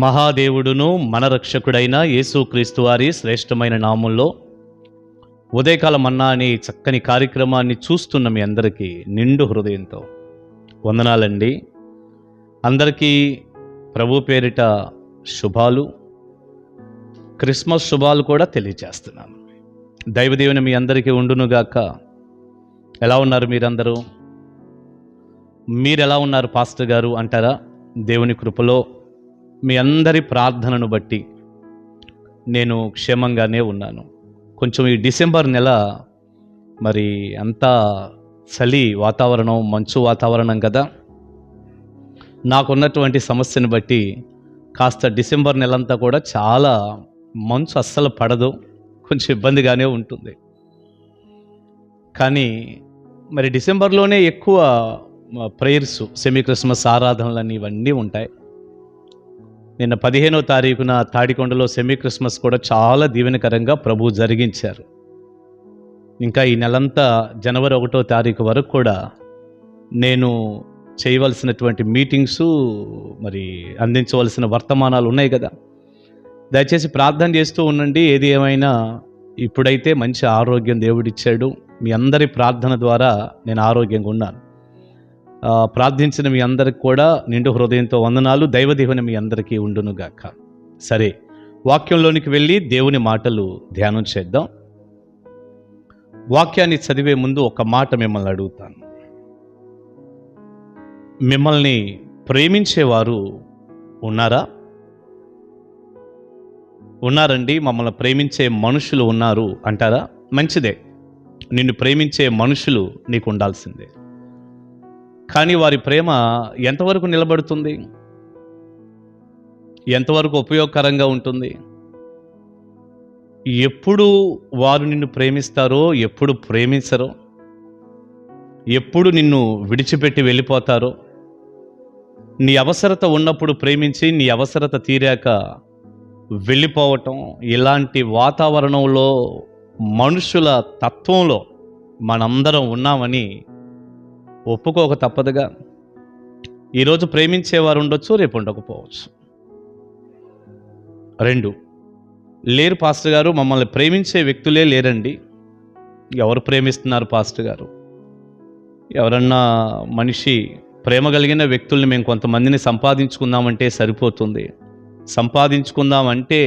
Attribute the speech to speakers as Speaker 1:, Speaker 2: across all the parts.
Speaker 1: మహాదేవుడును మన రక్షకుడైన యేసుక్రీస్తు వారి శ్రేష్టమైన నామంలో ఉదయకాల మన్నా అనే చక్కని కార్యక్రమాన్ని చూస్తున్న మీ అందరికీ నిండు హృదయంతో వందనాలండి. అందరికీ ప్రభు పేరిట శుభాలు, క్రిస్మస్ శుభాలు కూడా తెలియజేస్తున్నాను. దైవదేవుని మీ అందరికీ ఉండునుగాక. ఎలా ఉన్నారు మీరందరూ? మీరెలా ఉన్నారు పాస్టర్ గారు అంటారా? దేవుని కృపలో మీ అందరి ప్రార్థనను బట్టి నేను క్షేమంగానే ఉన్నాను. కొంచెం ఈ డిసెంబర్ నెల మరి అంతా చలి వాతావరణం, మంచు వాతావరణం కదా. నాకున్నటువంటి సమస్యను బట్టి కాస్త డిసెంబర్ నెలంతా కూడా చాలా మంచు అస్సలు పడదు, కొంచెం ఇబ్బందిగానే ఉంటుంది. కానీ మరి డిసెంబర్లోనే ఎక్కువ ప్రేయర్స్, సెమీ క్రిస్మస్ ఆరాధనలు ఇవన్నీ ఉంటాయి. నిన్న 15వ తారీఖున తాడికొండలో సెమీ క్రిస్మస్ కూడా చాలా దీవెనకరంగా ప్రభు జరిగించారు. ఇంకా ఈ నెలంతా జనవరి 1వ తారీఖు వరకు కూడా నేను చేయవలసినటువంటి మీటింగ్స్, మరి అందించవలసిన వర్తమానాలు ఉన్నాయి కదా. దయచేసి ప్రార్థన చేస్తూ ఉండండి. ఏది ఏమైనా ఇప్పుడైతే మంచి ఆరోగ్యం దేవుడిచ్చాడు. మీ అందరి ప్రార్థన ద్వారా నేను ఆరోగ్యంగా ఉన్నాను. ప్రార్థించిన మీ అందరికి కూడా నిండు హృదయంతో వందనాలు. దైవదేవుని మీ అందరికీ ఉండునుగాక. సరే, వాక్యంలోనికి వెళ్ళి దేవుని మాటలు ధ్యానం చేద్దాం. వాక్యాన్ని చదివే ముందు ఒక మాట మిమ్మల్ని అడుగుతాను. మిమ్మల్ని ప్రేమించేవారు ఉన్నారా? ఉన్నారండి. మమ్మల్ని ప్రేమించే మనుషులు ఉన్నారు అంటారా? మంచిదే, నిన్ను ప్రేమించే మనుషులు నీకు ఉండాల్సిందే. కానీ వారి ప్రేమ ఎంతవరకు నిలబడుతుంది? ఎంతవరకు ఉపయోగకరంగా ఉంటుంది? ఎప్పుడు వారు నిన్ను ప్రేమిస్తారో, ఎప్పుడు ప్రేమించరో, ఎప్పుడు నిన్ను విడిచిపెట్టి వెళ్ళిపోతారో, నీ అవసరత ఉన్నప్పుడు ప్రేమించి నీ అవసరత తీరాక వెళ్ళిపోవటం, ఇలాంటి వాతావరణంలో మనుషుల తత్వంలో మనందరం ఉన్నామని ఒప్పుకోక తప్పదుగా. ఈరోజు ప్రేమించేవారు ఉండొచ్చు, రేపు ఉండకపోవచ్చు. 2 లేరు పాస్టర్ గారు, మమ్మల్ని ప్రేమించే వ్యక్తులే లేరండి. ఎవరు ప్రేమిస్తున్నారు పాస్టర్ గారు? ఎవరన్నా మనిషి ప్రేమ కలిగిన వ్యక్తుల్ని మేము కొంతమందిని సంపాదించుకుందామంటే సరిపోతుంది. సంపాదించుకుందామంటే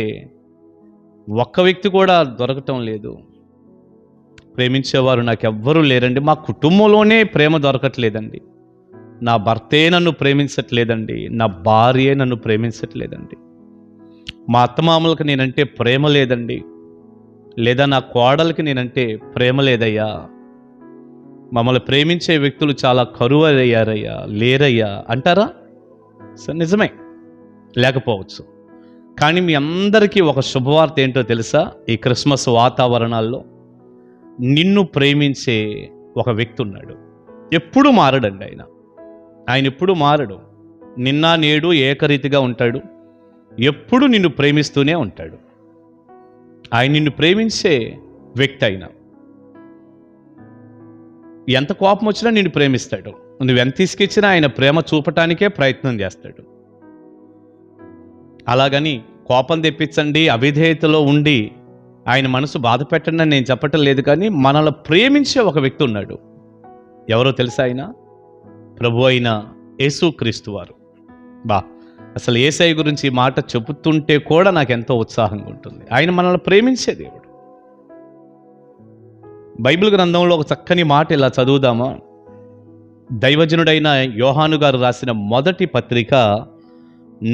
Speaker 1: ఒక్క వ్యక్తి కూడా దొరకటం లేదు. ప్రేమించేవారు నాకెవ్వరూ లేరండి. మా కుటుంబంలోనే ప్రేమ దొరకట్లేదండి. నా భర్తే నన్ను ప్రేమించట్లేదండి. నా భార్యే నన్ను ప్రేమించట్లేదండి. మా అత్తమామలకు నేనంటే ప్రేమ లేదండి. లేదా నా కోడలికి నేనంటే ప్రేమ లేదయ్యా. మమ్మల్ని ప్రేమించే వ్యక్తులు చాలా కరువయ్యారయ్యా, లేరయ్యా అంటారా? సరే, నిజమే, లేకపోవచ్చు. కానీ మీ అందరికీ ఒక శుభవార్త ఏంటో తెలుసా? ఈ క్రిస్మస్ వాతావరణాల్లో నిన్ను ప్రేమించే ఒక వ్యక్తి ఉన్నాడు. ఎప్పుడు మారడండి ఆయన ఎప్పుడు మారడు. నిన్న నేడు ఏకరీతిగా ఉంటాడు. ఎప్పుడు నిన్ను ప్రేమిస్తూనే ఉంటాడు. ఆయన నిన్ను ప్రేమించే వ్యక్తి. అయినా ఎంత కోపం వచ్చినా నిన్ను ప్రేమిస్తాడు. నువ్వెంత తీసుకొచ్చినా ఆయన ప్రేమ చూపటానికే ప్రయత్నం చేస్తాడు. అలాగని కోపం తెప్పించండి, అవిధేయతలో ఉండి ఆయన మనసు బాధ పెట్టండి అని నేను చెప్పటం లేదు. కానీ మనల్ని ప్రేమించే ఒక వ్యక్తి ఉన్నాడు. ఎవరో తెలుసా? ఆయన ప్రభు అయిన యేసుక్రీస్తు వారు. అసలు యేసయ్య గురించి ఈ మాట చెబుతుంటే కూడా నాకు ఎంతో ఉత్సాహంగా ఉంటుంది. ఆయన మనల్ని ప్రేమించే దేవుడు. బైబిల్ గ్రంథంలో ఒక చక్కని మాట ఇలా చదువుదామా? దైవజనుడైన యోహాను గారు రాసిన మొదటి పత్రిక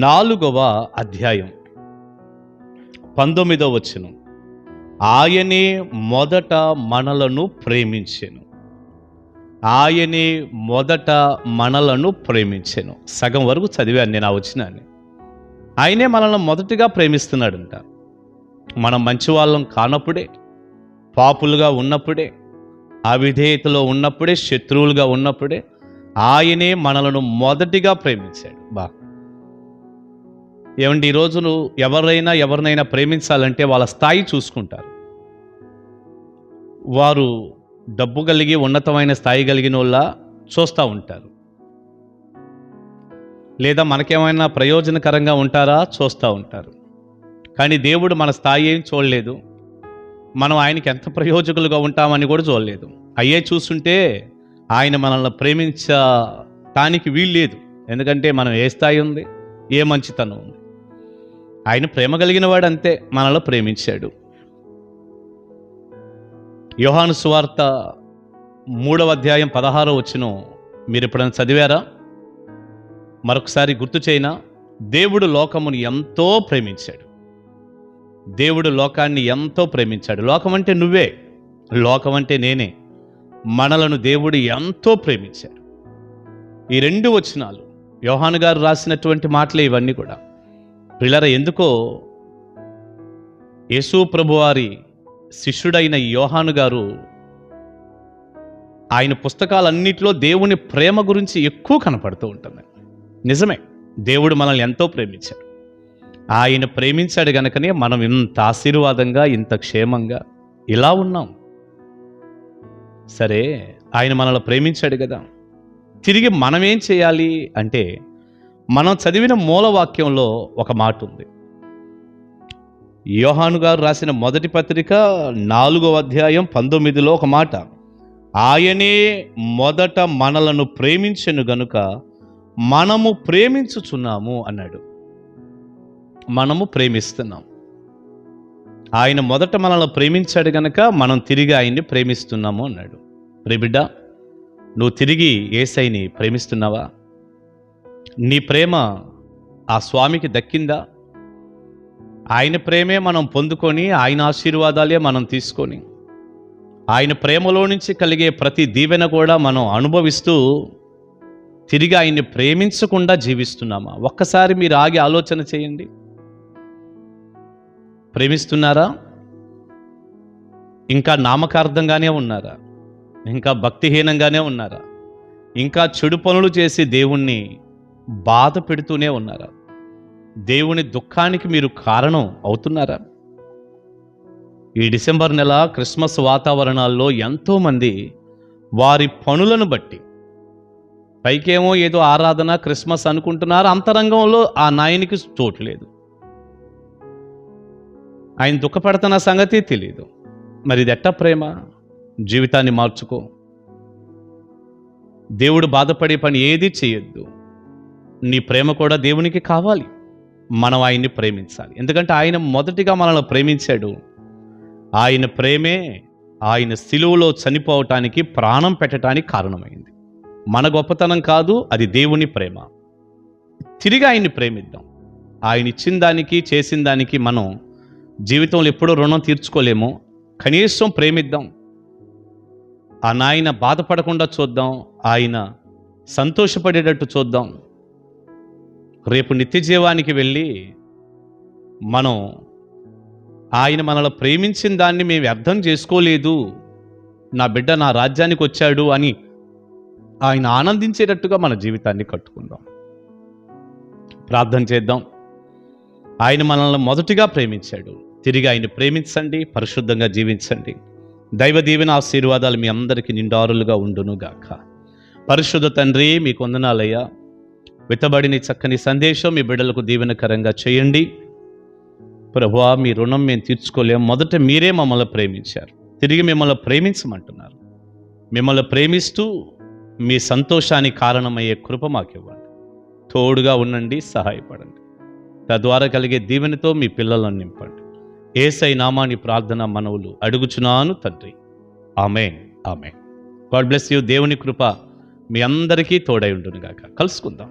Speaker 1: 4వ అధ్యాయం 19వ వచనం. ఆయనే మొదట మనలను ప్రేమించెను. ఆయనే మొదట మనలను ప్రేమించెను. సగం వరకు చదివాను నేను ఆ వచనాన్ని. ఆయనే మనల్ని మొదటిగా ప్రేమిస్తున్నాడంట. మనం మంచి వాళ్ళం కానప్పుడే, పాపులుగా ఉన్నప్పుడే, అవిధేయతలో ఉన్నప్పుడే, శత్రువులుగా ఉన్నప్పుడే ఆయనే మనలను మొదటిగా ప్రేమించాడు. ఏమండి, ఈరోజు ఎవరినైనా ప్రేమించాలంటే వాళ్ళ స్థాయి చూసుకుంటారు. వారు డబ్బు కలిగి ఉన్నతమైన స్థాయి కలిగిన వాళ్ళ చూస్తూ ఉంటారు. లేదా మనకేమైనా ప్రయోజనకరంగా ఉంటారా చూస్తూ ఉంటారు. కానీ దేవుడు మన స్థాయి ఏం చూడలేదు, మనం ఆయనకి ఎంత ప్రయోజకులుగా ఉంటామని కూడా చూడలేదు. అయ్యే చూస్తుంటే ఆయన మనల్ని ప్రేమించటానికి వీల్లేదు. ఎందుకంటే మనం ఏ స్థాయి ఉంది, ఏ మంచితనం ఉంది. ఆయన ప్రేమ కలిగిన వాడు, అంతే మనలో ప్రేమించాడు. యోహాను సువార్త 3వ అధ్యాయం 16వ వచనం మీరు ఎప్పుడైనా చదివారా? మరొకసారి గుర్తు చేయనా? దేవుడు లోకమును ఎంతో ప్రేమించాడు. దేవుడు లోకాన్ని ఎంతో ప్రేమించాడు. లోకం అంటే నువ్వే, లోకం అంటే నేనే. మనలను దేవుడు ఎంతో ప్రేమించాడు. ఈ 2 వచనాలు యోహాను గారు రాసినటువంటి మాటలే ఇవన్నీ కూడా. పిల్లర, ఎందుకో యేసు ప్రభువారి శిష్యుడైన యోహాను గారు ఆయన పుస్తకాలన్నిటిలో దేవుని ప్రేమ గురించి ఎక్కువ కనపడుతూ ఉంటుంది. నిజమే, దేవుడు మనల్ని ఎంతో ప్రేమించాడు. ఆయన ప్రేమించాడు గనుకనే మనం ఇంత ఆశీర్వాదంగా, ఇంత క్షేమంగా ఇలా ఉన్నాం. సరే, ఆయన మనల్ని ప్రేమించాడు కదా, తిరిగి మనమేం చేయాలి అంటే, మనం చదివిన మూలవాక్యంలో ఒక మాట ఉంది. యోహాను గారు రాసిన మొదటి పత్రిక 4వ అధ్యాయం 19లో ఒక మాట, ఆయనే మొదట మనలను ప్రేమించెను గనుక మనము ప్రేమించుచున్నాము అన్నాడు. మనము ప్రేమిస్తున్నాం. ఆయన మొదట మనల్ని ప్రేమించాడు గనక మనం తిరిగి ఆయన్ని ప్రేమిస్తున్నాము అన్నాడు. ప్రియబిడ్డ, నువ్వు తిరిగి యేసయ్యని ప్రేమిస్తున్నావా? నీ ప్రేమ ఆ స్వామికి దక్కిందా? ఆయన ప్రేమే మనం పొందుకొని, ఆయన ఆశీర్వాదాలే మనం తీసుకొని, ఆయన ప్రేమలో నుంచి కలిగే ప్రతి దీవెన కూడా మనం అనుభవిస్తూ తిరిగి ఆయన్ని ప్రేమించకుండా జీవిస్తున్నామా? ఒక్కసారి మీరు ఆగి ఆలోచన చేయండి. ప్రేమిస్తున్నారా? ఇంకా నామకార్థంగానే ఉన్నారా? ఇంకా భక్తిహీనంగానే ఉన్నారా? ఇంకా చెడు పనులు చేసి దేవుణ్ణి బాధ పెడుతూనే ఉన్నారా? దేవుని దుఃఖానికి మీరు కారణం అవుతున్నారా? ఈ డిసెంబర్ నెల క్రిస్మస్ వాతావరణాల్లో ఎంతోమంది వారి పనులను బట్టి, పైకేమో ఏదో ఆరాధన క్రిస్మస్ అనుకుంటున్నారు, అంతరంగంలో ఆ నాయనికి చోటు లేదు. ఆయన దుఃఖపడుతున్న సంగతి తెలియదు. మరి ఇది ఎట్టా ప్రేమ? జీవితాన్ని మార్చుకో. దేవుడు బాధపడే పని ఏది చేయొద్దు. నీ ప్రేమ కూడా దేవునికి కావాలి. మనం ఆయన్ని ప్రేమించాలి. ఎందుకంటే ఆయన మొదటిగా మనల్ని ప్రేమించాడు. ఆయన ప్రేమే ఆయన సిలువలో చనిపోవటానికి, ప్రాణం పెట్టడానికి కారణమైంది. మన గొప్పతనం కాదు, అది దేవుని ప్రేమ. తిరిగి ఆయన్ని ప్రేమిద్దాం. ఆయన ఇచ్చిన దానికి, చేసిన దానికి మనం జీవితంలో ఎప్పుడూ రుణం తీర్చుకోలేము. కనీసం ప్రేమిద్దాం. ఆ నాయన బాధపడకుండా చూద్దాం, ఆయన సంతోషపడేటట్టు చూద్దాం. రేపు నిత్య జీవానికి వెళ్ళి మనం ఆయన మనల్ని ప్రేమించిన దాన్ని మేము అర్థం చేసుకోలేదు, నా బిడ్డ నా రాజ్యానికి వచ్చాడు అని ఆయన ఆనందించేటట్టుగా మన జీవితాన్ని కట్టుకుందాం. ప్రార్థన చేద్దాం. ఆయన మనల్ని మొదటిగా ప్రేమించాడు. తిరిగి ఆయన ప్రేమించండి, పరిశుద్ధంగా జీవించండి. దైవ దీవెన ఆశీర్వాదాలు మీ అందరికీ నిండారులుగా ఉండునుగాక. పరిశుద్ధ తండ్రి, మీకు వందనాలయ్యా. విత్తబడిన చక్కని సందేశం మీ బిడ్డలకు దీవెనకరంగా చేయండి. ప్రభువా, మీ రుణం మేము తీర్చుకోలేము. మొదట మీరే మమ్మల్ని ప్రేమించారు, తిరిగి మిమ్మల్ని ప్రేమించమంటున్నారు. మిమ్మల్ని ప్రేమిస్తూ మీ సంతోషానికి కారణమయ్యే కృప మాకు ఇవ్వండి. తోడుగా ఉండండి, సహాయపడండి. తద్వారా కలిగే దీవెనతో మీ పిల్లలను నింపండి. యేసయ్య నామాని ప్రార్థన మనవులు అడుగుచున్నాను తండ్రి. ఆమేన్, ఆమేన్. God bless you. దేవుని కృప మీ అందరికీ తోడై ఉండునుగాక. కలుసుకుందాం.